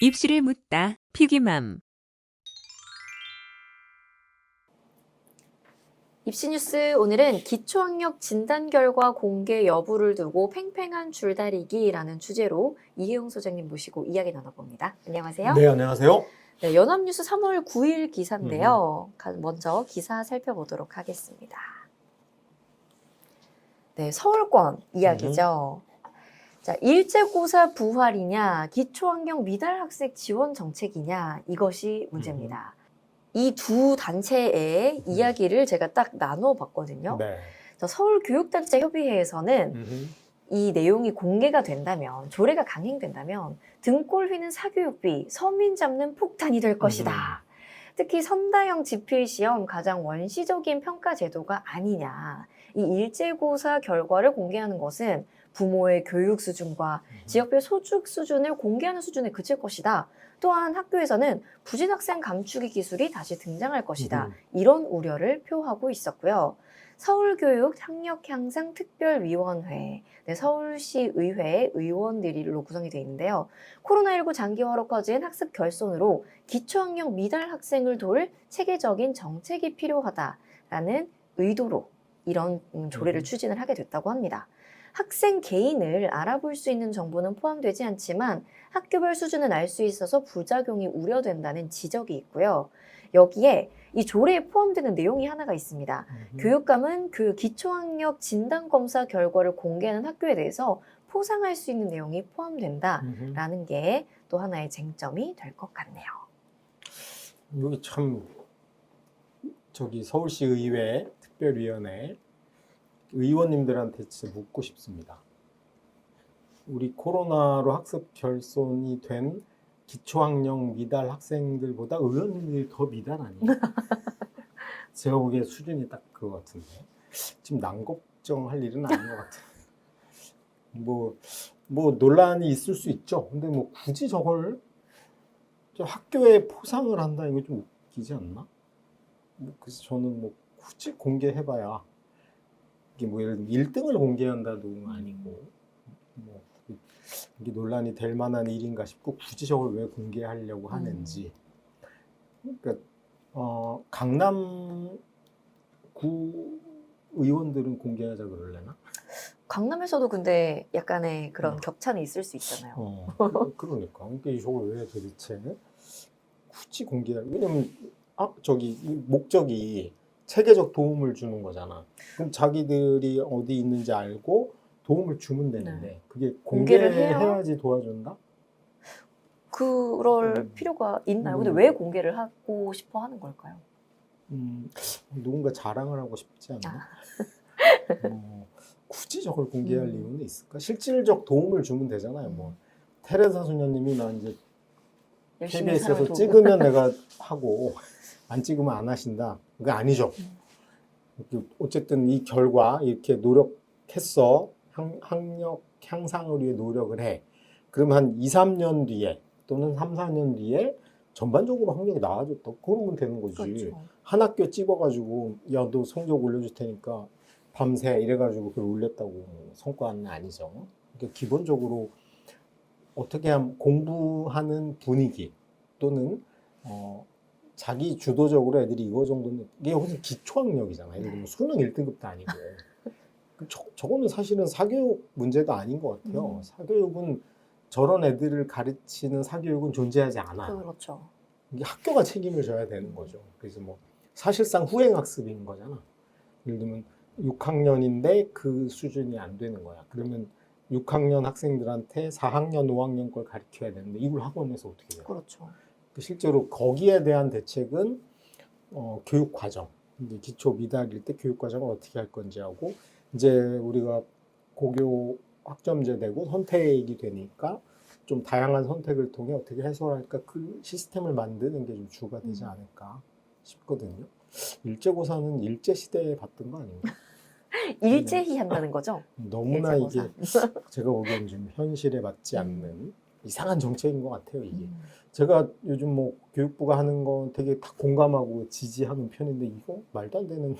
입시를 묻다. 피기맘. 입시뉴스 오늘은 기초학력 진단 결과 공개 여부를 두고 팽팽한 줄다리기라는 주제로 이혜용 소장님 모시고 이야기 나눠봅니다. 안녕하세요. 네, 안녕하세요. 네, 연합뉴스 3월 9일 기사인데요. 먼저 기사 살펴보도록 하겠습니다. 네, 서울권 이야기죠. 자, 일제고사 부활이냐, 기초학력 미달 학생 지원 정책이냐, 이것이 문제입니다. 이 두 단체의 이야기를 제가 딱 나눠봤거든요. 네. 서울교육단체협의회에서는 이 내용이 공개가 된다면, 조례가 강행된다면 등골 휘는 사교육비, 서민 잡는 폭탄이 될 것이다. 특히 선다형 지필시험 가장 원시적인 평가 제도가 아니냐. 이 일제고사 결과를 공개하는 것은 부모의 교육 수준과 지역별 소득 수준을 공개하는 수준에 그칠 것이다. 또한 학교에서는 부진 학생 감추기 기술이 다시 등장할 것이다. 이런 우려를 표하고 있었고요. 서울교육 학력향상특별위원회, 네, 서울시의회 의원들로 구성이 되어 있는데요. 코로나19 장기화로 커진 학습 결손으로 기초학력 미달 학생을 도울 체계적인 정책이 필요하다라는 의도로 이런 조례를 추진을 하게 됐다고 합니다. 학생 개인을 알아볼 수 있는 정보는 포함되지 않지만 학교별 수준은 알 수 있어서 부작용이 우려된다는 지적이 있고요. 여기에 이 조례에 포함되는 내용이 하나가 있습니다. 교육감은 그 기초학력 진단검사 결과를 공개하는 학교에 대해서 포상할 수 있는 내용이 포함된다라는 게 또 하나의 쟁점이 될 것 같네요. 여기 참 서울시 의회 특별위원회 의원님들한테 진짜 묻고 싶습니다. 우리 코로나로 학습 결손이 된 기초학력 미달 학생들보다 의원님들이 더 미달 아니에요? 제가 보기에 수준이 딱 그거 같은데 지금 남 걱정할 일은 아닌 것 같아요. 뭐 논란이 있을 수 있죠. 근데 뭐 굳이 저걸 학교에 포상을 한다 이거 좀 웃기지 않나? 그래서 저는 뭐 굳이 공개해봐야 이게 뭐 예를 들면 1등을 공개한다도 아니고 뭐 이게 논란이 될 만한 일인가 싶고 굳이 저걸 왜 공개하려고 하는지. 그러니까 강남구 의원들은 공개하자 그럴래나? 강남에서도 근데 약간의 그런 격차는 있을 수 있잖아요. 그러니까 저걸 왜 도대체 굳이 공개할? 왜냐면 이 목적이 체계적 도움을 주는 거잖아. 그럼 자기들이 어디 있는지 알고 도움을 주면 되는데 네. 그게 공개를 공개해야지 도와준다? 그럴 필요가 있나요? 근데 왜 공개를 하고 싶어 하는 걸까요? 누군가 자랑을 하고 싶지 않나? 굳이 저걸 공개할 이유는 있을까? 실질적 도움을 주면 되잖아요. 뭐 테레사 소녀님이 나 이제 KBS에서 찍으면 내가 하고 안 찍으면 안 하신다. 그게 아니죠. 어쨌든 이 결과 이렇게 노력했어. 학력 향상을 위해 노력을 해. 그러면 한 2, 3년 뒤에 또는 3, 4년 뒤에 전반적으로 학력이 나아졌다. 그러면 되는 거지. 그렇죠. 한 학교 찝어가지고 야, 너 성적 올려줄 테니까 밤새 이래가지고 그걸 올렸다고 성과는 아니죠. 그러니까 기본적으로 어떻게 하면 공부하는 분위기 또는 자기 주도적으로 애들이 이거 정도는 이게 혹시 기초학력이잖아요. 예를 들면 수능 1등급도 아니고 저거는 사실은 사교육 문제가 아닌 것 같아요. 사교육은 저런 애들을 가르치는 사교육은 존재하지 않아요. 그렇죠. 이게 학교가 책임을 져야 되는 거죠. 그래서 뭐 사실상 후행학습인 거잖아. 예를 들면 6학년인데 그 수준이 안 되는 거야. 그러면 6학년 학생들한테 4학년, 5학년 걸 가르쳐야 되는데 이걸 학원에서 어떻게 해요? 그렇죠. 실제로 거기에 대한 대책은 교육 과정, 이제 기초 미달일 때 교육 과정을 어떻게 할 건지 하고 이제 우리가 고교 학점제 되고 선택이 되니까 좀 다양한 선택을 통해 어떻게 해소할까 그 시스템을 만드는 게 좀 주가 되지 않을까 싶거든요. 일제고사는 일제시대에 봤던 거 아닌가? 일제히 한다는 거죠? 너무나 일제고사. 이게 제가 보기엔 좀 현실에 맞지 않는 이상한 정책인 것 같아요, 이게. 제가 요즘 뭐 교육부가 하는 거 되게 다 공감하고 지지하는 편인데 이거 말도 안 되는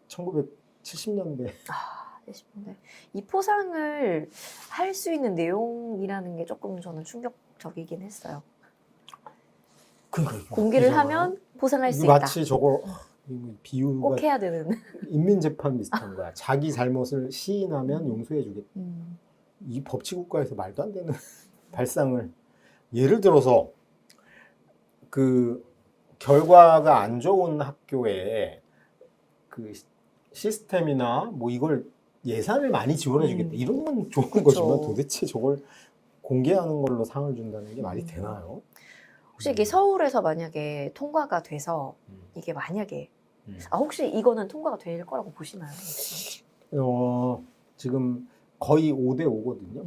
1970년대 싶은데 이 포상을 할 수 있는 내용이라는 게 조금 저는 충격적이긴 했어요. 그러니까 공개를 하면 포상할 수 있다. 마치 저거 비유가 꼭 해야 되는. 인민재판 비슷한 거야. 자기 잘못을 시인하면 용서해 주겠다. 이 법치국가에서 말도 안 되는 발상을 예를 들어서 그 결과가 안 좋은 학교에 그 시스템이나 뭐 이걸 예산을 많이 지원해 주겠다. 이런 건 좋은 그쵸. 거지만 도대체 저걸 공개하는 걸로 상을 준다는 게 말이 되나요? 혹시 이게 서울에서 만약에 통과가 돼서 이게 만약에 혹시 이거는 통과가 될 거라고 보시나요? 혹시? 지금 거의 5대 5거든요.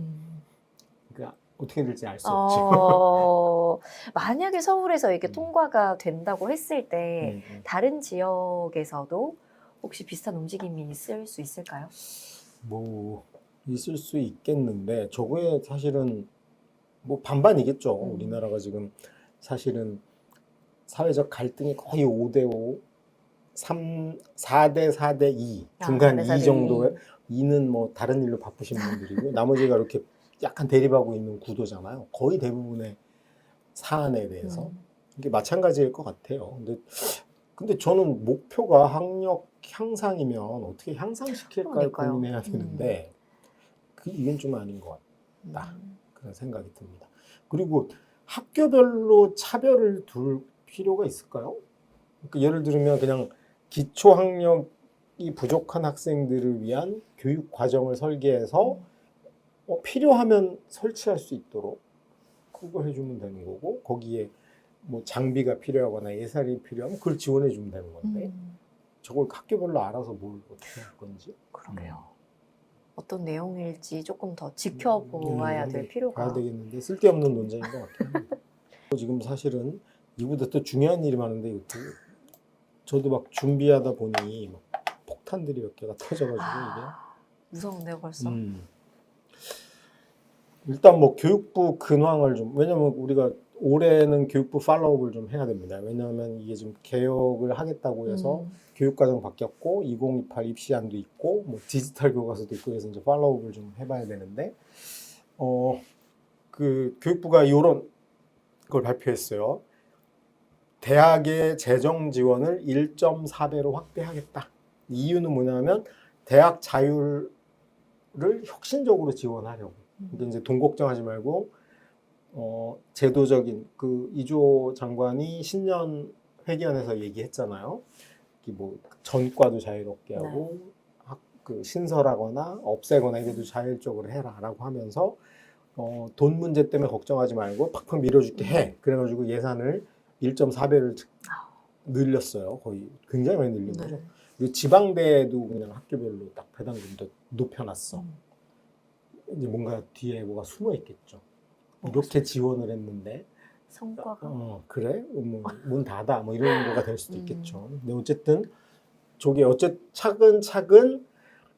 그러니까 어떻게 될지 알 수 없지. 만약에 서울에서 이게 통과가 된다고 했을 때 다른 지역에서도 혹시 비슷한 움직임이 있을 수 있을까요? 뭐 있을 수 있겠는데 저거에 사실은 뭐 반반이겠죠. 우리나라가 지금 사실은 사회적 갈등이 거의 5대 5, 4대 4대 2, 중간 2 정도의 2는 뭐 다른 일로 바쁘신 분들이고 나머지가 이렇게 약간 대립하고 있는 구도잖아요. 거의 대부분의 사안에 대해서 이게 마찬가지일 것 같아요. 근데 저는 목표가 학력 향상이면 어떻게 향상시킬까를 고민해야 되는데 이건 좀 아닌 것 같다. 그런 생각이 듭니다. 그리고 학교별로 차별을 둘 필요가 있을까요? 그러니까 예를 들면 그냥 기초 학력이 부족한 학생들을 위한 교육 과정을 설계해서 필요하면 설치할 수 있도록 그거 해주면 되는 거고 거기에 뭐 장비가 필요하거나 예산이 필요하면 그걸 지원해 주면 되는 건데 저걸 학교별로 알아서 뭘 어떻게 할 건지 그러게요. 어떤 내용일지 조금 더 지켜보아야 될 필요가 봐야 되겠는데 쓸데없는 논쟁인 것 같아요. 지금 사실은 이보다 또 중요한 일이 많은데 이것도 저도 막 준비하다 보니 막 폭탄들이 몇 개가 터져가지고 이게 무서운데요 벌써? 일단 뭐 교육부 근황을 좀 왜냐면 우리가 올해는 교육부 팔로우업을 좀 해야 됩니다. 왜냐하면 이게 지금 개혁을 하겠다고 해서 교육과정 바뀌었고 2028 입시안도 있고 뭐 디지털 교과서도 있고 그래서 이제 팔로우업을 좀 해봐야 되는데 그 교육부가 이런 걸 발표했어요. 대학의 재정 지원을 1.4배로 확대하겠다. 이유는 뭐냐면 대학 자율을 혁신적으로 지원하려고. 그러니까 이제 돈 걱정하지 말고 제도적인 그 이조 장관이 신년 회견에서 얘기했잖아요. 뭐 전과도 자유롭게 하고 그 신설하거나 없애거나 이것도 자율적으로 해라라고 하면서 돈 문제 때문에 걱정하지 말고 팍팍 밀어줄게 해. 그래가지고 예산을 1.4배를 늘렸어요. 거의 굉장히 많이 늘린 거죠. 그리고 지방대도 그냥 학교별로 딱 배당금도 높여놨어. 이제 뭔가 뒤에 뭐가 숨어 있겠죠. 이렇게 지원을 했는데 성과가 그래? 뭐 문 닫아 뭐 이런 거가 될 수도 있겠죠. 근데 어쨌든 저게 차근차근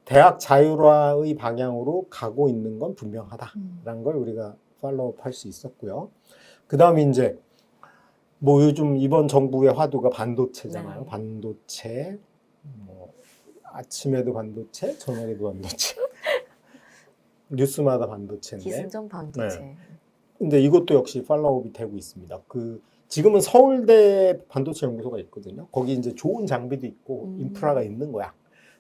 대학 자율화의 방향으로 가고 있는 건 분명하다라는 걸 우리가 팔로우업 할 수 있었고요. 그 다음에 이제 뭐 요즘 이번 정부의 화두가 반도체잖아요. 반도체, 뭐 아침에도 반도체, 저녁에도 반도체. 뉴스마다 반도체인데. 기승전 반도체. 근데 이것도 역시 팔로우업이 되고 있습니다. 지금은 서울대 반도체 연구소가 있거든요. 거기 이제 좋은 장비도 있고 인프라가 있는 거야.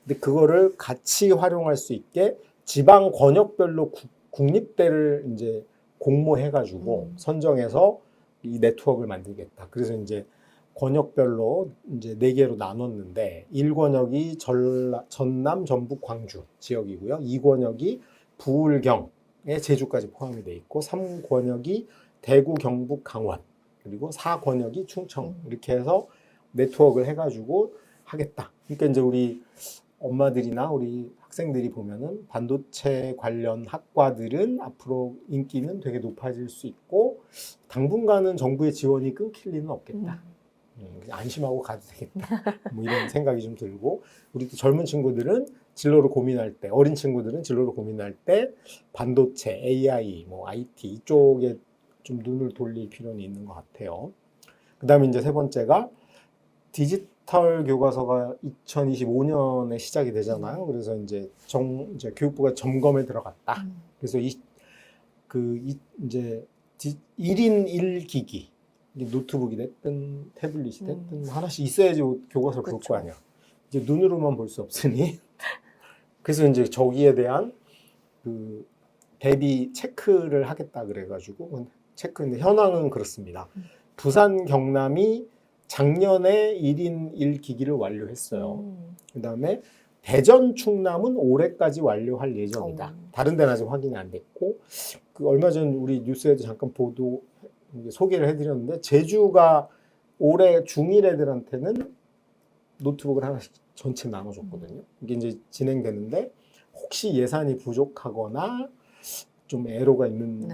근데 그거를 같이 활용할 수 있게 지방 권역별로 국립대를 이제 공모해가지고 선정해서 이 네트워크를 만들겠다. 그래서 이제 권역별로 이제 4개로 나눴는데 1권역이 전남, 전북, 광주 지역이고요. 2권역이 부울경에 제주까지 포함이 돼 있고 3권역이 대구, 경북, 강원 그리고 4권역이 충청 이렇게 해서 네트워크를 해가지고 하겠다. 그러니까 이제 우리 엄마들이나 우리 학생들이 보면은 반도체 관련 학과들은 앞으로 인기는 되게 높아질 수 있고 당분간은 정부의 지원이 끊길 리는 없겠다. 안심하고 가도 되겠다. 뭐 이런 생각이 좀 들고 우리 또 젊은 친구들은 진로를 고민할 때 어린 친구들은 진로를 고민할 때 반도체, AI, 뭐 IT 이쪽에 좀 눈을 돌릴 필요는 있는 것 같아요. 그 다음에 이제 세 번째가 디지털 교과서가 2025년에 시작이 되잖아요. 그래서 이제 교육부가 점검에 들어갔다. 그래서 이제 1인 1기기, 노트북이 됐든 태블릿이 됐든 하나씩 있어야지 교과서를 볼 거 아니야. 이제 눈으로만 볼 수 없으니 그래서 이제 저기에 대한 그 대비 체크를 하겠다 그래가지고 체크인데 현황은 그렇습니다. 부산 경남이 작년에 1인 1기기를 완료했어요. 그다음에 대전 충남은 올해까지 완료할 예정이다. 다른 데는 아직 확인이 안 됐고 그 얼마 전 우리 뉴스에도 잠깐 소개를 해드렸는데 제주가 올해 중1 애들한테는 노트북을 하나씩 전체 나눠줬거든요. 이게 이제 진행되는데 혹시 예산이 부족하거나 좀 애로가 있는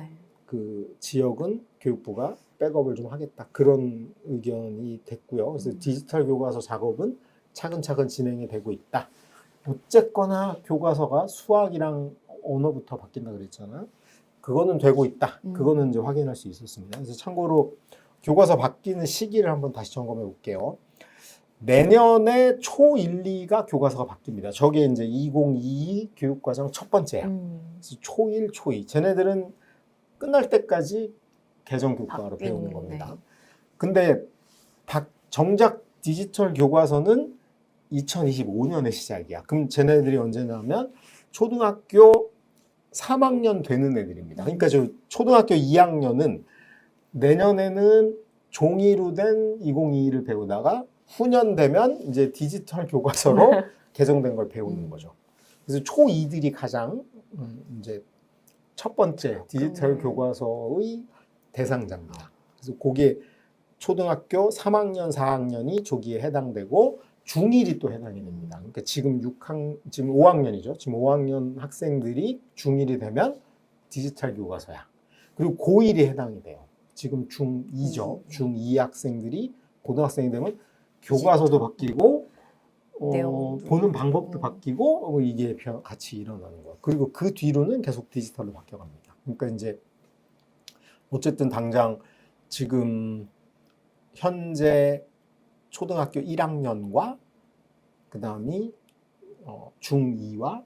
그 지역은 교육부가 백업을 좀 하겠다. 그런 의견이 됐고요. 그래서 디지털 교과서 작업은 차근차근 진행이 되고 있다. 어쨌거나 교과서가 수학이랑 언어부터 바뀐다 그랬잖아요. 그거는 되고 있다. 그거는 이제 확인할 수 있었습니다. 그래서 참고로 교과서 바뀌는 시기를 한번 다시 점검해 볼게요. 내년에 초1, 2가 교과서가 바뀝니다. 저게 이제 2022 교육과정 첫 번째야. 그래서 초1, 초2. 쟤네들은 끝날 때까지 개정 교과로 배우는 겁니다. 근데 정작 디지털 교과서는 2025년에 시작이야. 그럼 쟤네들이 언제냐면 초등학교 3학년 되는 애들입니다. 그러니까 저 초등학교 2학년은 내년에는 종이로 된 2022를 배우다가 후년 되면 이제 디지털 교과서로 개정된 걸 배우는 거죠. 그래서 초2들이 가장 이제 첫 번째 디지털 교과서의 대상자입니다. 그래서 그게 초등학교 3학년, 4학년이 저기에 해당되고 중1이 또 해당이 됩니다. 그러니까 지금 5학년이죠. 지금 5학년 학생들이 중1이 되면 디지털 교과서야. 그리고 고1이 해당이 돼요. 지금 중2죠. 중2 학생들이 고등학생이 되면 교과서도 바뀌고 보는 방법도 바뀌고 이게 같이 일어나는 거예요. 그리고 그 뒤로는 계속 디지털로 바뀌어갑니다. 그러니까 이제 어쨌든 당장 지금 현재 초등학교 1학년과 그 다음이 중2와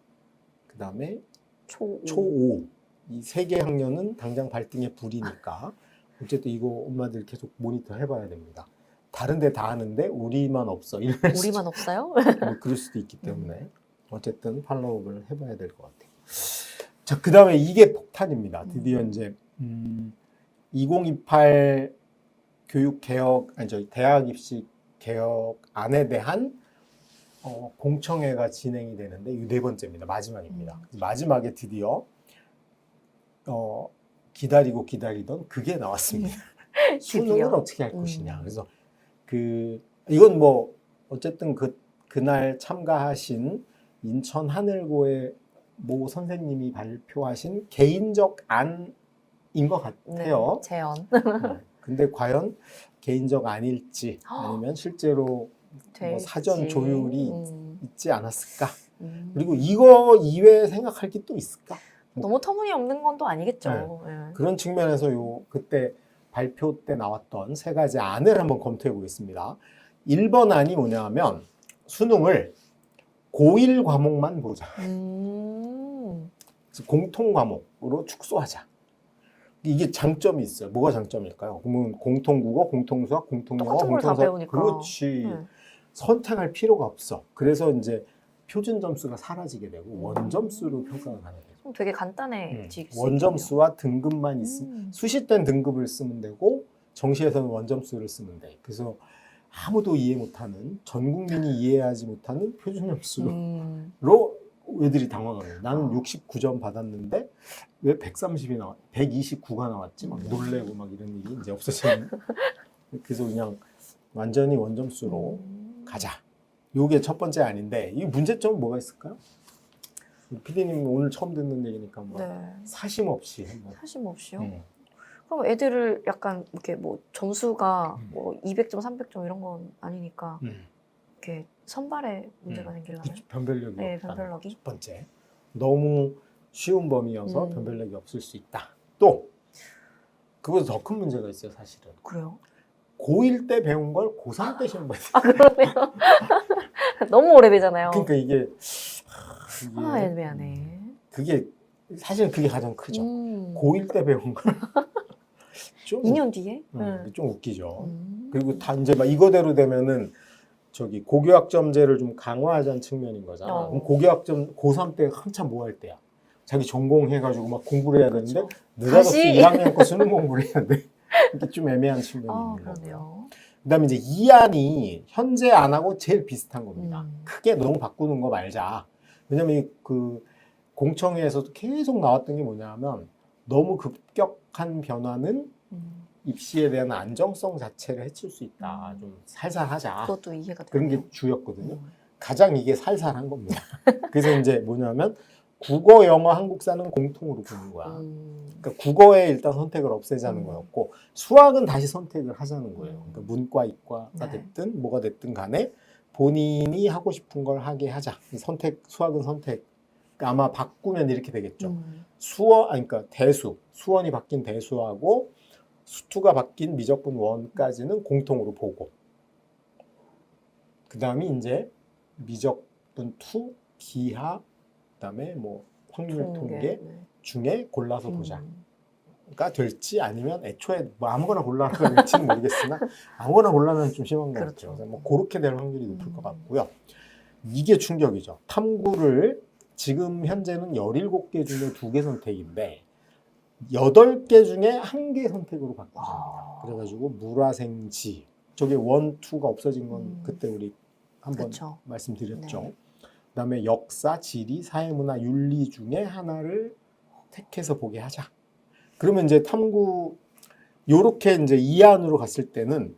그 다음에 초5 이 세 개 학년은 당장 발등에 불이니까 어쨌든 이거 엄마들 계속 모니터 해봐야 됩니다. 다른 데 다 하는데 우리만 없어. 우리만 없어요? 뭐 그럴 수도 있기 때문에 어쨌든 팔로우업을 해봐야 될 것 같아요. 자, 그 다음에 이게 폭탄입니다. 드디어 이제 2028 교육개혁, 대학 입시 개혁안에 대한 공청회가 진행이 되는데 이 네 번째입니다. 마지막입니다. 마지막에 드디어 기다리던 그게 나왔습니다. 수능을 어떻게 할 것이냐. 그래서 이건 뭐 어쨌든 그날 참가하신 인천 하늘고의 모 선생님이 발표하신 개인적 안인 것 같아요. 제언. 근데 과연 개인적 안일지 아니면 실제로 뭐 사전 조율이 있지 않았을까? 그리고 이거 이외에 생각할 게 또 있을까? 너무 터무니없는 건 또 아니겠죠. 네. 그런 측면에서 그때 발표 때 나왔던 세 가지 안을 한번 검토해 보겠습니다. 1번 안이 뭐냐면 수능을 고1 과목만 보자. 공통 과목으로 축소하자. 이게 장점이 있어요. 뭐가 장점일까요? 그러면 공통국어, 공통수학, 공통영어, 공통사 그렇지. 선택할 필요가 없어. 그래서 이제 표준 점수가 사라지게 되고 원점수로 평가가 가능해요. 되게 간단해지겠어요. 원점수와 등급만 있으면 수시된 등급을 쓰면 되고 정시에서는 원점수를 쓰면 돼. 그래서 아무도 이해 못하는 전 국민이 이해하지 못하는 표준 점수로 애들이 당황해요. 나는 69점 받았는데 왜 130이 129가 나왔지? 막 놀래고 막 이런 일이 이제 없어지는. 그래서 그냥 완전히 원점수로 가자. 요게 첫 번째 아닌데 이 문제점은 뭐가 있을까요? PD님 오늘 처음 듣는 얘기니까 뭐 사심 없이 사심 없이요? 그럼 애들을 약간 이렇게 뭐 점수가 뭐 200점, 300점 이런 건 아니니까 이렇게 선발에 문제가 생기려나요? 변별력이 네, 변별력이. 첫 번째. 너무 쉬운 범위여서 변별력이 없을 수 있다. 또 그보다 더 큰 문제가 있어요, 사실은. 그래요? 고1 때 배운 걸 고3 때 시험 봐야 돼. 아, 그러네요. 너무 오래되잖아요. 그러니까 이게 애매하네. 그게 사실은 그게 가장 크죠. 음. 고1 때 배운 걸 좀 2년 뒤에? 네. 좀 웃기죠. 그리고 다 이제 막 이거대로 되면은 저기 고교학점제를 좀 강화하자는 측면인 거잖아. 그럼 고교학점 고3 때 한참 뭐 할 때야? 자기 전공해가지고 막 공부를 해야 되는데 그렇죠. 느닷없이 다시? 1학년 거 수능 공부를 해야 돼. 이게 좀 애매한 측면이 있는 거고요. 그러네요. 그다음에 이제 이안이 현재 안하고 제일 비슷한 겁니다. 크게 너무 바꾸는 거 말자. 왜냐면 그 공청회에서도 계속 나왔던 게 뭐냐면 너무 급격한 변화는 입시에 대한 안정성 자체를 해칠 수 있다. 좀 살살하자. 그것도 이해가 그런 되네요. 게 주였거든요. 가장 이게 살살한 겁니다. 그래서 이제 뭐냐면 국어, 영어, 한국사는 공통으로 보는 거야. 그러니까 국어에 일단 선택을 없애자는 거였고 수학은 다시 선택을 하자는 거예요. 그러니까 문과, 이과가 됐든 뭐가 됐든 간에 본인이 하고 싶은 걸 하게 하자. 선택, 수학은 선택. 그러니까 아마 바꾸면 이렇게 되겠죠. 그러니까 대수, 수원이 바뀐 대수하고 수투가 바뀐 미적분 원까지는 공통으로 보고 그 다음에 이제 미적분 투, 기하, 그 다음에 뭐 확률 통계 중에 골라서 보자가 될지 아니면 애초에 뭐 아무거나 골라가 될지는 모르겠으나 아무거나 골라면 좀 심한 것 같죠. 뭐 그렇게 될 확률이 높을 것 같고요. 이게 충격이죠. 탐구를 지금 현재는 17개 중에 2개 선택인데 8개 중에 1개 선택으로 바꿔줍니다. 그래가지고 물화생지 저게 1, 2가 없어진 건 그때 우리 한번 말씀드렸죠. 네. 그다음에 역사, 지리, 사회문화, 윤리 중에 하나를 택해서 보게 하자. 그러면 이제 탐구 요렇게 이제 이안으로 갔을 때는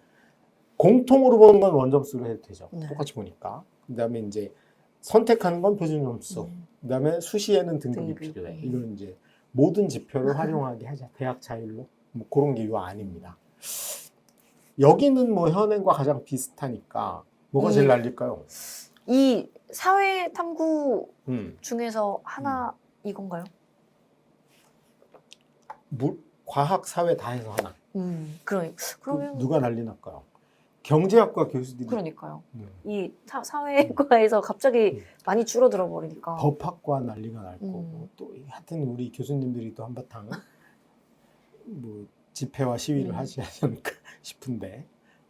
공통으로 보는 건 원점수로 해도 되죠. 똑같이 보니까. 그다음에 이제 선택하는 건 표준 점수. 그다음에 수시에는 등급이 필요해. 이건 이제 모든 지표를 활용하게 하자. 대학 자율로. 뭐 그런 게 요 안입니다. 여기는 뭐 현행과 가장 비슷하니까 뭐가 제일 날릴까요? 이 사회 탐구 중에서 하나 이건가요? 과학, 사회 다 해서 하나. 그러면 누가 난리 날까요? 경제학과 교수들이. 그러니까요. 이 사회과에서 갑자기 많이 줄어들어 버리니까. 법학과 난리가 날 거고 또 하여튼 우리 교수님들이 또 한바탕 뭐 집회와 시위를 하지 않을까 싶은데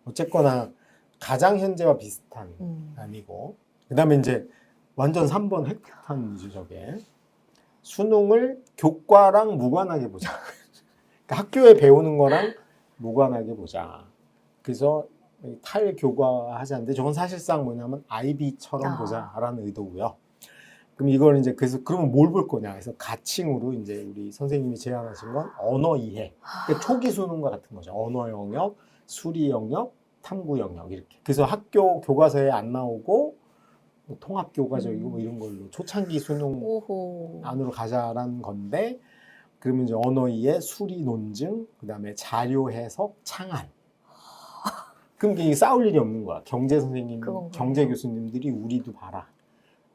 어쨌거나 가장 현재와 비슷한 아니고 그다음에 이제 완전 3번 핵폭탄이죠. 저게 수능을 교과랑 무관하게 보자. 그러니까 학교에 배우는 거랑 무관하게 보자. 그래서 탈교과하자는데 저건 사실상 뭐냐면 IB처럼 보자라는 의도고요. 그럼 이걸 이제 그래서 그러면 뭘 볼 거냐? 그래서 가칭으로 이제 우리 선생님이 제안하신 건 언어 이해. 그러니까 초기 수능과 같은 거죠. 언어 영역, 수리 영역, 탐구 영역 이렇게. 그래서 학교 교과서에 안 나오고 뭐 통합 교과적이고 뭐 이런 걸로 초창기 수능 안으로 가자라는 건데 그러면 이제 언어 이해, 수리 논증, 그다음에 자료 해석, 창안. 그럼 이게 싸울 일이 없는 거야. 경제 선생님, 경제 교수님들이 우리도 봐라.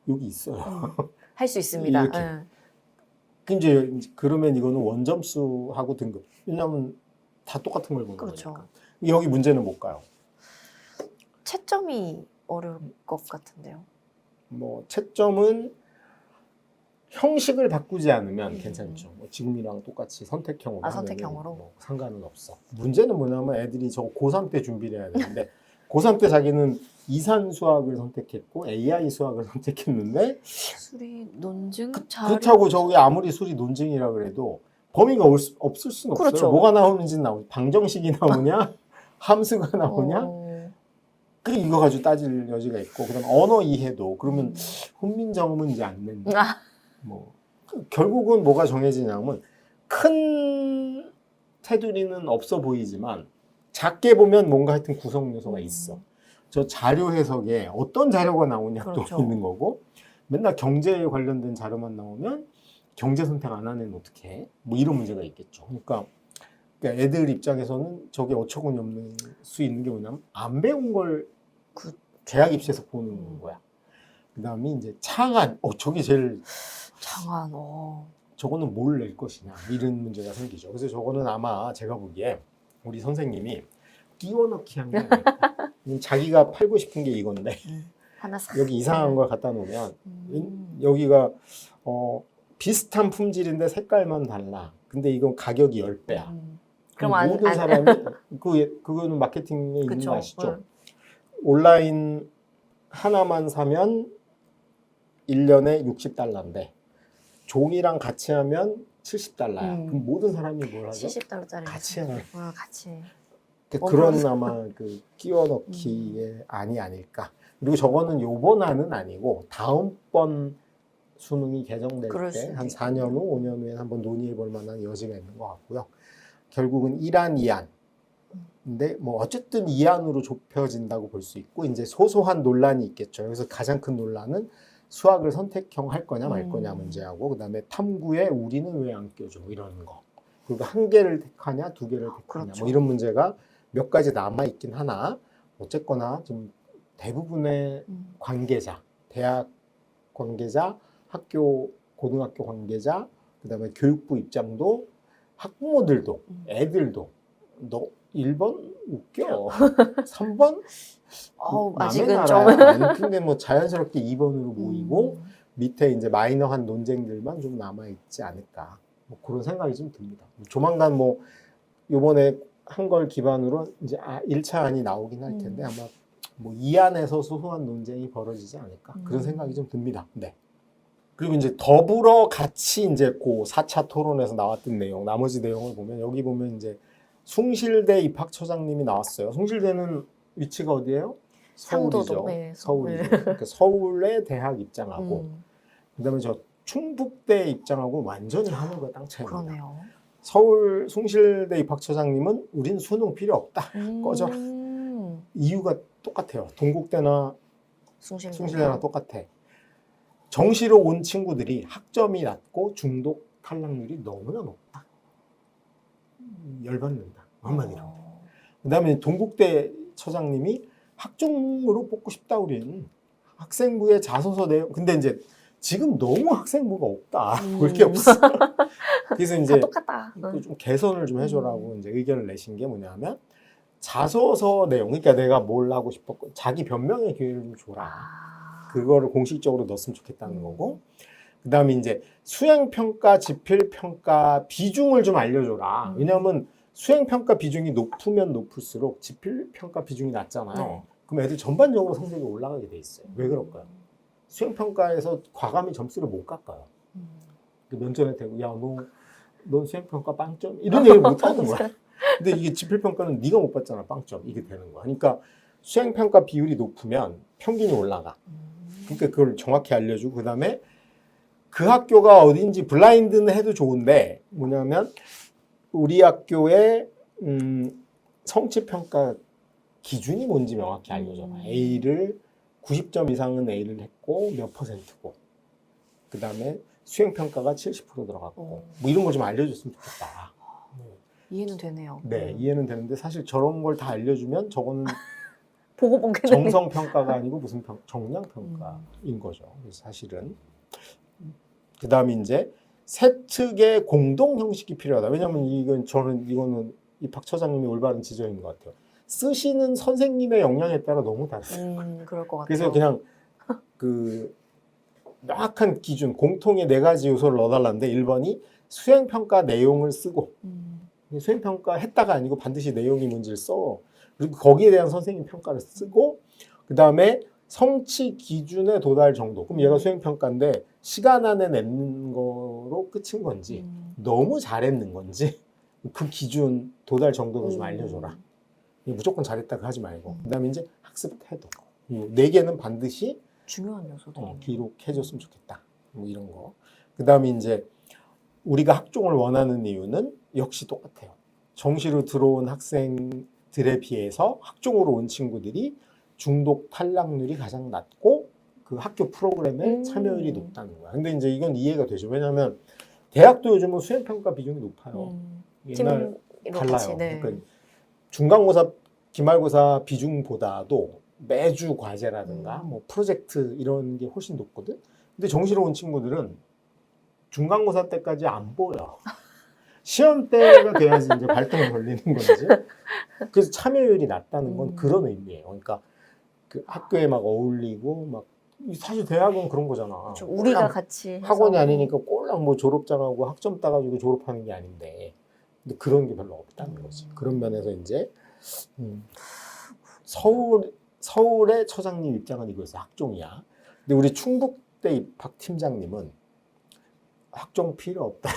여기 있어요. 할 수 있습니다. 이렇게. 이제 그러면 이거는 원점수하고 등급. 왜냐하면 다 똑같은 걸 보는 거니까. 여기 문제는 뭘까요? 채점이 어려울 것 같은데요. 뭐 채점은 형식을 바꾸지 않으면 괜찮죠. 뭐 지금이랑 똑같이 선택형으로 선택형으로 뭐 상관은 없어. 문제는 뭐냐면 애들이 저 고3 때 준비를 해야 되는데 고3 때 자기는 이산 수학을 선택했고 AI 수학을 선택했는데 수리 논증 그렇다고 저기 아무리 수리 논증이라 그래도 범위가 없을 수는 없어요. 뭐가 나오는지 나오지. 방정식이 나오냐 함수가 나오냐 그리고 이거 가지고 따질 여지가 있고 그다음 언어 이해도 그러면 훈민정음은 이제 안 낸다. 뭐 결국은 뭐가 정해지냐면 큰 테두리는 없어 보이지만 작게 보면 뭔가 하여튼 구성 요소가 있어. 저 자료 해석에 어떤 자료가 나오냐도 있는 거고 맨날 경제에 관련된 자료만 나오면 경제 선택 안 하는 애는 어떻게 해? 뭐 이런 문제가 있겠죠. 그러니까 애들 입장에서는 저게 어처구니 없는 수 있는 게 뭐냐면 안 배운 걸 대학 입시에서 보는 거야. 그 다음에 이제 창안, 저게 제일 창안, 저거는 뭘 낼 것이냐 이런 문제가 생기죠. 그래서 저거는 아마 제가 보기에 우리 선생님이 끼워 넣기 한 게 아닐까. 자기가 팔고 싶은 게 이건데 하나 싹. 여기 이상한 걸 갖다 놓으면 음. 여기가 비슷한 품질인데 색깔만 달라. 근데 이건 가격이 10배야. 그럼 모든 사람이 그거는 마케팅에 있는 그쵸. 거 아시죠? 온라인 하나만 사면 1년에 $60인데 종이랑 같이 하면 $70야. 그럼 모든 사람이 뭘 하죠? $70짜리. 같이 하는. 같이. 그런 아마 그 끼워 넣기의 안이 아닐까. 그리고 저거는 요번 안은 아니고 다음번 수능이 개정될 그럴 때 수도 한 있고. 4년 후, 5년 후에 한번 논의해 볼 만한 여지가 있는 것 같고요. 결국은 1안, 2안. 근데 뭐 어쨌든 2안으로 좁혀진다고 볼 수 있고 이제 소소한 논란이 있겠죠. 여기서 가장 큰 논란은 수학을 선택형 할 거냐 말 거냐 문제하고 그다음에 탐구에 우리는 왜 안 껴줘 이런 거. 그리고 한 개를 택하냐 두 개를 택하냐 그렇죠. 뭐 이런 문제가 몇 가지 남아 있긴 하나 어쨌거나 좀 대부분의 관계자, 대학 관계자, 학교 고등학교 관계자, 그다음에 교육부 입장도 학부모들도 애들도 너 1번 웃겨. 3번 아직은 좀. 근데 뭐 자연스럽게 2번으로 모이고 밑에 이제 마이너한 논쟁들만 좀 남아 있지 않을까. 뭐 그런 생각이 좀 듭니다. 조만간 뭐 요번에 한 걸 기반으로 이제 1차안이 나오긴 할 텐데 아마 뭐 2안에서 소소한 논쟁이 벌어지지 않을까. 그런 생각이 좀 듭니다. 네. 그리고 이제 더불어 같이 이제 그 4차 토론에서 나왔던 내용, 나머지 내용을 보면 여기 보면 이제 숭실대 입학처장님이 나왔어요. 숭실대는 위치가 어디예요? 서울이죠. 상도도, 네, 서울이죠. 그러니까 서울의 대학 입장하고 그다음에 저 충북대 입장하고 완전히 하늘과 땅 차이입니다. 그러네요. 서울 숭실대 입학처장님은 우린 수능 필요 없다. 꺼져라. 이유가 똑같아요. 동국대나 숭실대나 똑같아. 정시로 온 친구들이 학점이 낮고 중독 탈락률이 너무나 높다. 열받는다. 한마디로. 그 다음에 동국대 처장님이 학종으로 뽑고 싶다 우리는. 학생부의 자소서 내용. 근데 이제 지금 너무 학생부가 없다. 볼 게 없어. 그래서 이제 똑같다. 좀 개선을 좀 해줘라고 이제 의견을 내신 게 뭐냐면 자소서 내용. 그러니까 내가 뭘 하고 싶었고 자기 변명의 기회를 좀 줘라. 그거를 공식적으로 넣었으면 좋겠다는 거고. 그 다음에 이제 수행평가, 지필평가 비중을 좀 알려줘라. 왜냐하면 수행평가 비중이 높으면 높을수록 지필평가 비중이 낮잖아요. 그럼 애들 전반적으로 성적이 올라가게 돼 있어요. 왜 그럴까요? 수행평가에서 과감히 점수를 못 깎아요. 면전에 대고 야, 넌 수행평가 빵점? 이런 얘기를 못 하는 거야. 근데 이게 지필평가는 네가 못 받잖아, 빵점. 이게 되는 거야. 그러니까 수행평가 비율이 높으면 평균이 올라가. 그러니까 그걸 정확히 알려주고 그 다음에 그 학교가 어딘지 블라인드는 해도 좋은데 뭐냐면 우리 학교의 성취평가 기준이 뭔지 명확히 알려줘라. A를 90점 이상은 A를 했고 몇 %고 그 다음에 수행평가가 70% 들어갔고 뭐 이런 걸 좀 알려줬으면 좋겠다. 이해는 되네요. 네, 이해는 되는데 사실 저런 걸 다 알려주면 저거는 보고 본 게 정성평가가 아니고 무슨 정량평가인 거죠. 그래서 사실은 그 다음에 이제 세특의 공동 형식이 필요하다. 왜냐하면 이거는 입학처장님이 올바른 지적인 것 같아요. 쓰시는 선생님의 역량에 따라 너무 다르다. 그럴 것 같아요. 그래서 그냥 그 명확한 기준, 공통의 4가지 요소를 넣어달라는데 1번이 수행평가 내용을 쓰고 수행평가 했다가 아니고 반드시 내용이 뭔지를 써. 그리고 거기에 대한 선생님 평가를 쓰고 그 다음에 성취 기준에 도달 정도. 그럼 얘가 수행평가인데 시간 안에 냈는 거로 끝인 건지 너무 잘했는 건지 그 기준 도달 정도로 좀 알려줘라. 무조건 잘했다고 하지 말고 그 다음에 이제 학습 태도. 4개는 반드시 중요한 요소도 기록해줬으면 좋겠다. 뭐 이런 거. 그 다음에 이제 우리가 학종을 원하는 이유는 역시 똑같아요. 정시로 들어온 학생들에 비해서 학종으로 온 친구들이 중독 탈락률이 가장 낮고 그 학교 프로그램에 참여율이 높다는 거야. 근데 이제 이건 이해가 되죠. 왜냐하면 대학도 요즘은 수행평가 비중이 높아요. 옛날 달라요. 네. 그러니까 중간고사, 기말고사 비중보다도 매주 과제라든가 뭐 프로젝트 이런 게 훨씬 높거든. 근데 정시로 온 친구들은 중간고사 때까지 안 보여. 시험 때가 돼야지 이제 발등에 걸리는 거지. 그래서 참여율이 낮다는 건 그런 의미예요. 그러니까 그 학교에 막 어울리고 막 사실 대학은 그런 거잖아. 우리가 꼴랑 같이 해서. 학원이 아니니까 꼴랑 뭐 졸업장하고 학점 따가지고 졸업하는 게 아닌데, 근데 그런 게 별로 없다는 거지. 그런 면에서 이제 서울의 처장님 입장은 이거였어. 학종이야. 근데 우리 충북대 박 팀장님은 학종 필요 없다.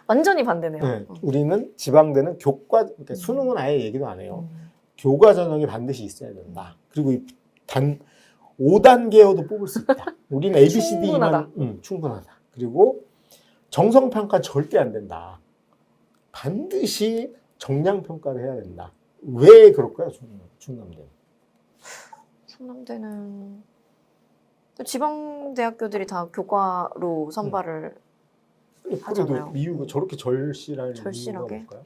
완전히 반대네요. 네, 우리는 지방대는 그러니까 수능은 아예 얘기도 안 해요. 음. 교과 전형이 반드시 있어야 된다. 그리고 5단계여도 뽑을 수 있다. 우리는 ABCD만 충분하다. 그리고 정성평가 절대 안 된다. 반드시 정량평가를 해야 된다. 왜 그럴까요, 충남대는? 충남대는 지방 대학교들이 다 교과로 선발을 그래도 하잖아요. 이유가 저렇게 절실한 절실하게? 이유가 뭘까요?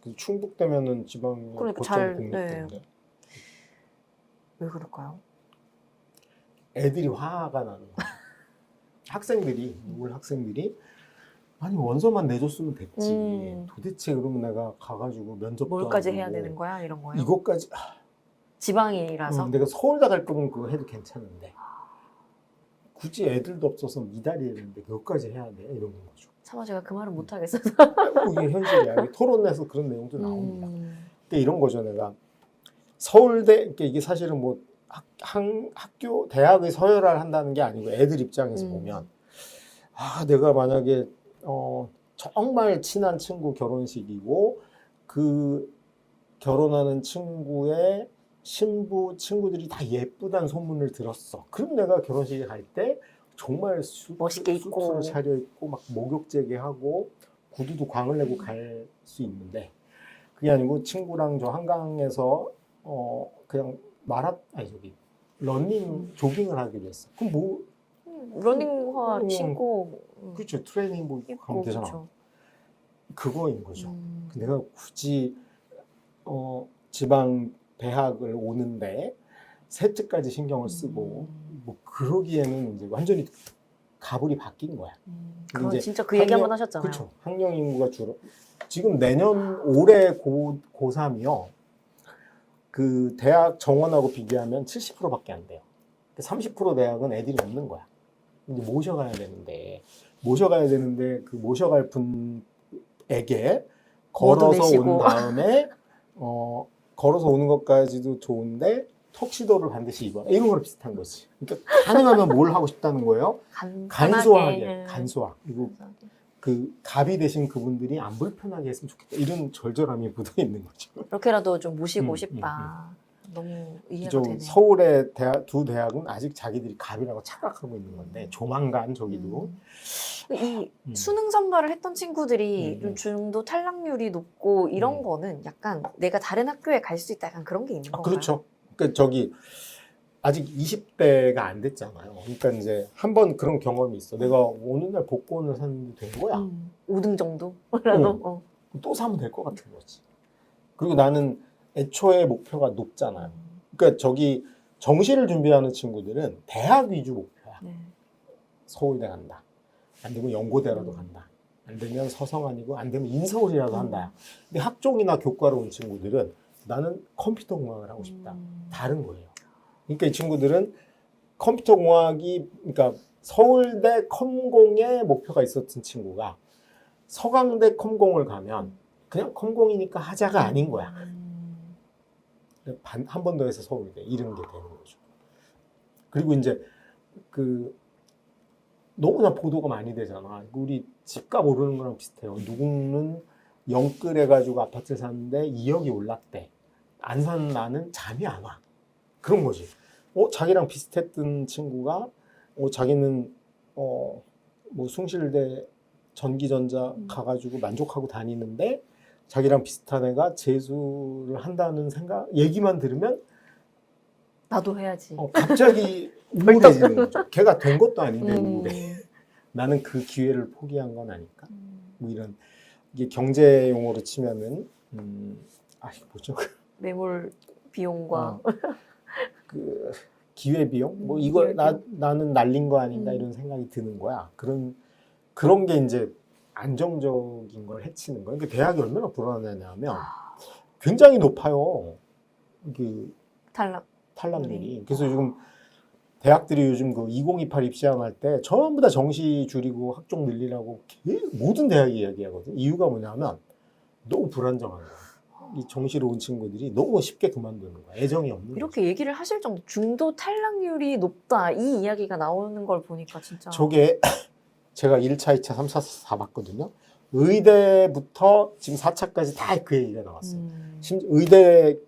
그 충북대면은 지방 그러니까 고점 국립대인데 왜 그럴까요? 애들이 화가 나는 거야. 학생들이 아니 원서만 내줬으면 됐지. 도대체 그러면 내가 가가지고 면접도 뭘까지 안 해야 보고 되는 거야? 이런 거예요? 이것까지 지방이라서? 내가 서울다 갈 거면 그거 해도 괜찮은데 굳이 애들도 없어서 미달이 되는데 그것까지 해야 돼? 이런 거죠. 차마 제가 그 말은 못 하겠어서. 이게 현실이야. 이게 토론에서 그런 내용도 나옵니다. 근데 이런 거죠. 내가 서울대, 그러니까 이게 사실은 뭐 학교, 대학의 서열화를 한다는 게 아니고 애들 입장에서 보면 내가 만약에 정말 친한 친구 결혼식이고 그 결혼하는 친구의 신부 친구들이 다 예쁘다는 소문을 들었어. 그럼 내가 결혼식에 갈 때 정말 멋있게 입고 수트를 차려입고 막 목욕제게 하고 구두도 광을 내고 갈 수 있는데 그게 아니고 친구랑 저 한강에서 그냥 러닝 조깅을 하기로 했어. 그럼 뭐 러닝화 신고 그렇죠. 트레이닝복 입고 가면 되잖아. 그렇죠. 그거인 거죠. 내가 굳이 지방 대학을 오는데 세트까지 신경을 쓰고 뭐 그러기에는 이제 완전히 가불이 바뀐 거야. 그건 이제 진짜 그 얘기 한번 하셨잖아요. 그렇죠. 학령 인구가 지금 올해 고3이요. 그 대학 정원하고 비교하면 70%밖에 안 돼요. 30% 대학은 애들이 없는 거야. 이제 모셔가야 되는데 그 모셔갈 분에게 걸어서 온 다음에 걸어서 오는 것까지도 좋은데 턱시도를 반드시 입어라. 이런 거랑 비슷한 거지. 그러니까 가능하면 뭘 하고 싶다는 거예요? 간소하게. 그리고 그 가비 대신 그분들이 안 불편하게 했으면 좋겠다. 이런 절절함이 묻어 있는 거죠. 이렇게라도 좀 모시고 싶다. 너무 이해가 되네요. 서울의 두 대학은 아직 자기들이 갑이라고 착각하고 있는 건데 조만간 저기도 이 수능 선발을 했던 친구들이 좀 중도 탈락률이 높고 이런 거는 약간 내가 다른 학교에 갈 수 있다 약간 그런 게 있는 건가요? 그렇죠. 그러니까 아직 20대가 안 됐잖아요. 그러니까 이제 한번 그런 경험이 있어. 내가 어느 날 복권을 샀는데 된 거야. 5등 정도라도 또 사면 될 것 같은 거지. 그리고 나는 애초에 목표가 높잖아요. 그러니까 정시를 준비하는 친구들은 대학 위주 목표야. 서울대 간다. 안 되면 연고대라도 간다. 안 되면 서성안이고 안 되면 인서울이라도 한다. 근데 학종이나 교과로 온 친구들은 나는 컴퓨터공학을 하고 싶다. 다른 거예요. 그러니까 이 친구들은 컴퓨터공학이 그러니까 서울대 컴공에 목표가 있었던 친구가 서강대 컴공을 가면 그냥 컴공이니까 하자가 아닌 거야. 한 번 더 해서 서울대 이런 게 되는 거죠. 그리고 이제 너무나 보도가 많이 되잖아. 우리 집값 오르는 거랑 비슷해요. 누구는 영끌 해가지고 아파트를 샀는데 2억이 올랐대. 안 사는 나는 잠이 안 와. 그런 거지. 자기랑 비슷했던 친구가 자기는 뭐 숭실대 전기전자 가가지고 만족하고 다니는데 자기랑 비슷한 애가 재수를 한다는 얘기만 들으면 나도 해야지. 갑자기 우울해지는 거죠. 걔가 된 것도 아닌데 우울해. 나는 그 기회를 포기한 건 아닐까? 뭐 이게 경제 용어로 치면은 뭐죠? 매몰 비용과 그 기회 비용? 뭐 이걸 나는 날린 거 아닌가 이런 생각이 드는 거야. 그런 게 이제 안정적인 걸 해치는 거예요. 그러니까 대학이 얼마나 불안하냐면 굉장히 높아요. 그 탈락률이. 그래서 지금 대학들이 요즘 그 2028 입시항할 때 전부 다 정시 줄이고 학종 늘리라고 모든 대학이 이야기하거든요. 이유가 뭐냐면 너무 불안정한 거예요. 이 정시로 온 친구들이 너무 쉽게 그만두는 거야. 애정이 없는 거야. 이렇게 얘기를 하실 정도 중도 탈락률이 높다 이 이야기가 나오는 걸 보니까 진짜 저게 제가 1차, 2차, 3차, 4 봤거든요. 의대부터 지금 4차까지 다 그 얘기가 나왔어요. 심지어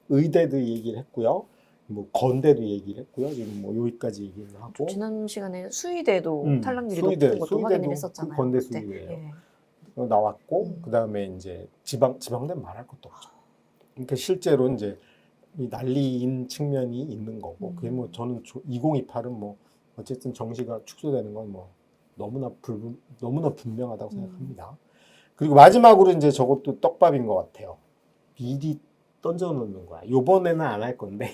의대도 얘기를 했고요. 뭐 건대도 얘기를 했고요. 지금 뭐 여기까지 얘기를 하고. 지난 시간에 수의대도 탈락률이 수의대, 높은 것도 확인을 수의대도 했었잖아요. 그 건대 그때. 수의대예요. 예. 나왔고 그다음에 이제 지방대는 말할 것도 없죠. 그러니까 실제로 이제 이 난리인 측면이 있는 거고 그게 뭐 저는 2028은 뭐 어쨌든 정시가 축소되는 건 뭐 너무나 분명하다고 생각합니다. 그리고 마지막으로 이제 저것도 떡밥인 것 같아요. 미리 던져놓는 거야. 요번에는 안 할 건데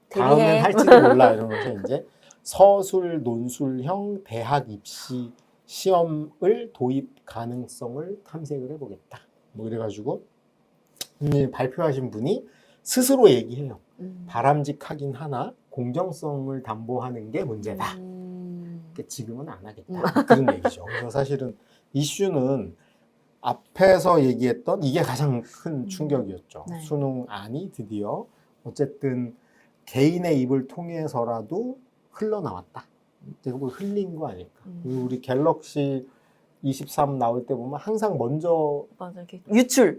다음엔 할지도 몰라 이러면서 이제 서술 논술형 대학 입시 시험을 도입 가능성을 탐색을 해보겠다. 뭐 이래가지고 발표하신 분이 스스로 얘기해요. 바람직하긴 하나 공정성을 담보하는 게 문제다. 그러니까 지금은 안 하겠다. 그런 얘기죠. 그래서 사실은 이슈는 앞에서 얘기했던 이게 가장 큰 충격이었죠. 네. 수능안이 드디어 어쨌든 개인의 입을 통해서라도 흘러나왔다. 그걸 흘린 거 아닐까. 우리 갤럭시 23 나올 때 보면 항상 먼저 맞아, 이렇게 유출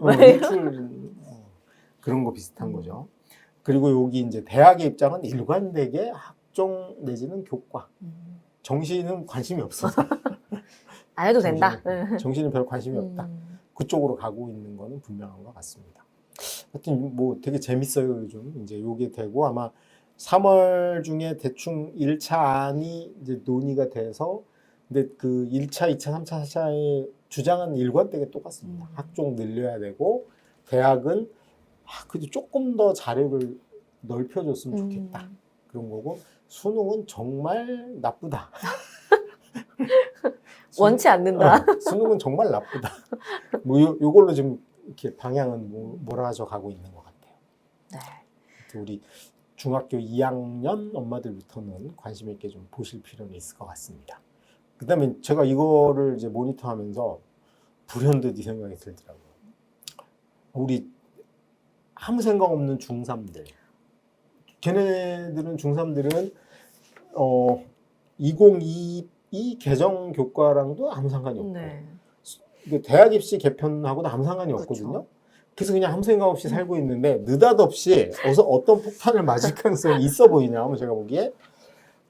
그런 거 비슷한 거죠. 그리고 여기 이제 대학의 입장은 일관되게 학종 내지는 교과. 정시는 관심이 없어. 안 해도 된다. 정시는 별 관심이 없다. 그쪽으로 가고 있는 거는 분명한 것 같습니다. 하여튼 뭐 되게 재밌어요. 요즘 이제 요게 되고 아마 3월 중에 대충 1차 안이 이제 논의가 돼서 근데 그 1차, 2차, 3차, 4차의 주장은 일관되게 똑같습니다. 학종 늘려야 되고 대학은 그래도 조금 더 자료를 넓혀줬으면 좋겠다. 그런 거고 수능은 정말 나쁘다. 원치 않는다. 수능은 정말 나쁘다. 뭐 요걸로 지금 이렇게 방향은 몰아져 가고 있는 것 같아요. 네. 우리 중학교 2학년 엄마들부터는 관심 있게 좀 보실 필요는 있을 것 같습니다. 그다음에 제가 이거를 이제 모니터하면서 불현듯 이 생각이 들더라고요. 우리 아무 생각 없는 중3들. 걔네들은 중3들은 2022 개정 교과랑도 아무 상관이 없고 네. 대학 입시 개편하고도 아무 상관이 없거든요. 그렇죠. 그래서 그냥 아무 생각 없이 살고 있는데 느닷없이 어떤 폭탄을 맞을 가능성이 있어 보이냐면 제가 보기에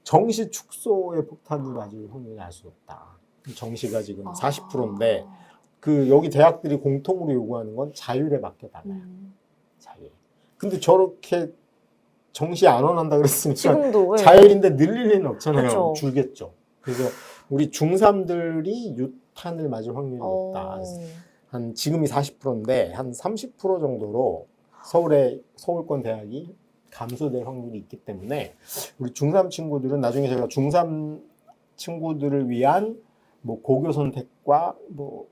정시 축소의 폭탄을 맞을 확률이 알 수 없다. 정시가 지금 40%인데 그 여기 대학들이 공통으로 요구하는 건 자율에 맡겨달라요. 자율. 근데 저렇게 정시 안 원한다 그랬으니까 지금도 자율인데 늘릴 리는 없잖아요. 그렇죠. 줄겠죠. 그래서 우리 중3들이 유탄을 맞을 확률이 높다. 한 지금이 40%인데 한 30% 정도로 서울권 대학이 감소될 확률이 있기 때문에 우리 중3 친구들은 나중에 제가 중3 친구들을 위한 뭐 고교 선택과 뭐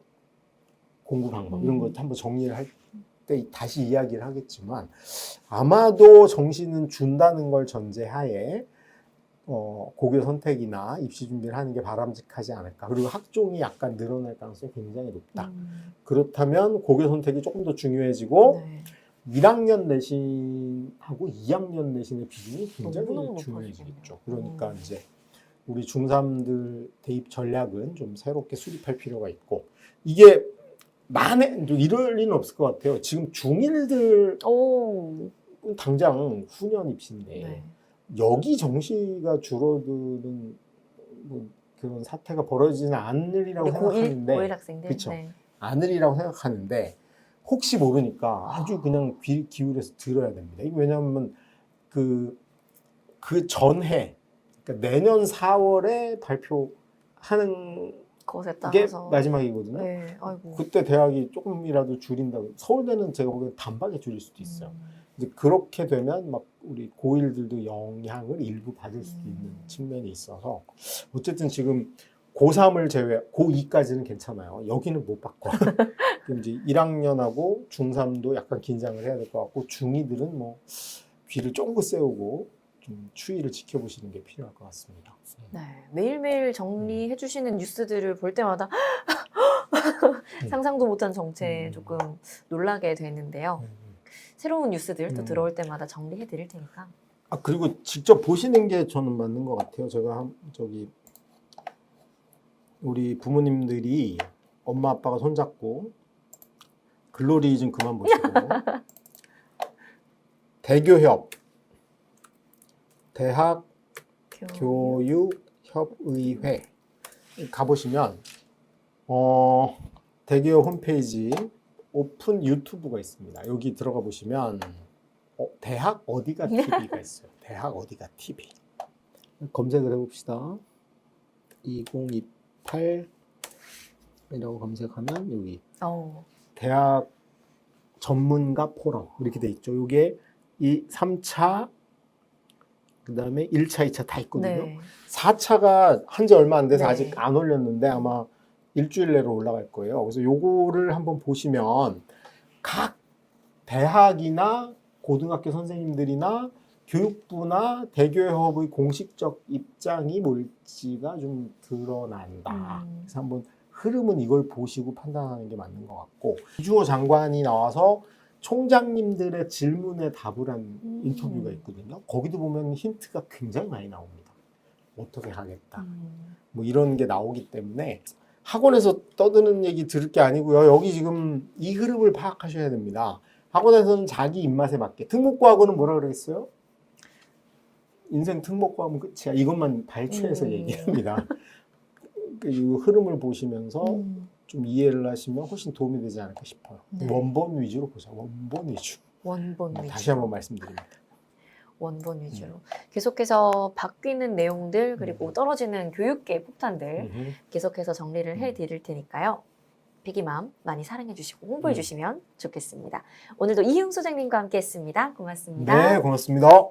공부 방법 이런 거 한번 정리를 할 때 다시 이야기를 하겠지만 아마도 정시는 준다는 걸 전제하에 고교 선택이나 입시 준비를 하는 게 바람직하지 않을까. 그리고 학종이 약간 늘어날 가능성이 굉장히 높다. 그렇다면 고교 선택이 조금 더 중요해지고 네. 1학년 내신하고 2학년 내신의 비중이 굉장히 너무너무 중요해지겠죠. 그러니까 이제 우리 중3들 대입 전략은 좀 새롭게 수립할 필요가 있고 이게 이럴 리는 없을 것 같아요. 지금 중1들 당장 후년 입시인데 네. 여기 정시가 줄어드는 뭐 그런 사태가 벌어지지는 않으리라고 생각하는데 고1 학생들 그쵸. 네. 않으리라고 생각하는데 혹시 모르니까 아주 그냥 귀 기울여서 들어야 됩니다. 이게 왜냐하면 그 전해 그러니까 내년 4월에 발표하는 그것에 게 따라서 마지막이거든요. 네. 아이고. 그때 대학이 조금이라도 줄인다고 서울대는 제가 보기엔 단박에 줄일 수도 있어요. 이제 그렇게 되면 막 우리 고1들도 영향을 일부 받을 수도 있는 측면이 있어서 어쨌든 지금 고3을 제외, 고2까지는 괜찮아요. 여기는 못 바꿔. 그럼 이제 1학년하고 중3도 약간 긴장을 해야 될 것 같고, 중2들은 뭐 귀를 쫑긋 세우고 좀 추이를 지켜보시는 게 필요할 것 같습니다. 네, 매일매일 정리해 주시는 뉴스들을 볼 때마다 상상도 못한 정체에 조금 놀라게 되는데요. 새로운 뉴스들 또 들어올 때마다 정리해 드릴 테니까. 아, 그리고 직접 보시는 게 저는 맞는 것 같아요. 제가 우리 부모님들이 엄마 아빠가 손잡고 글로리 좀 그만 보시고 대교협 대학교육협의회 가보시면 대교협 홈페이지 오픈 유튜브가 있습니다. 여기 들어가 보시면 대학 어디가 TV가 있어요. 대학 어디가 TV 검색을 해봅시다. 2028 이라고 검색하면 여기 대학 전문가 포럼 이렇게 돼 있죠. 이게 이 3차 그 다음에 1차, 2차 다 있거든요. 네. 4차가 한 지 얼마 안 돼서 네. 아직 안 올렸는데 아마 일주일 내로 올라갈 거예요. 그래서 요거를 한번 보시면 각 대학이나 고등학교 선생님들이나 교육부나 대교협의 공식적 입장이 뭘지가 좀 드러난다. 그래서 한번 흐름은 이걸 보시고 판단하는 게 맞는 것 같고, 이주호 장관이 나와서 총장님들의 질문에 답을 한 인터뷰가 있거든요. 거기도 보면 힌트가 굉장히 많이 나옵니다. 어떻게 하겠다. 뭐 이런 게 나오기 때문에 학원에서 떠드는 얘기 들을 게 아니고요. 여기 지금 이 흐름을 파악하셔야 됩니다. 학원에서는 자기 입맛에 맞게. 특목고하고는 뭐라 그랬어요? 인생 특목고하면 끝이야. 이것만 발췌해서 얘기합니다. 이 흐름을 보시면서 좀 이해를 하시면 훨씬 도움이 되지 않을까 싶어요. 네. 원본 위주로 보자. 원본 위주. 원본 위주. 다시 한번 말씀드립니다. 원본 위주로. 계속해서 바뀌는 내용들 그리고 떨어지는 교육계 폭탄들 계속해서 정리를 해드릴 테니까요. 피기맘 많이 사랑해 주시고 홍보해 주시면 좋겠습니다. 오늘도 이희웅 소장님과 함께 했습니다. 고맙습니다. 네, 고맙습니다.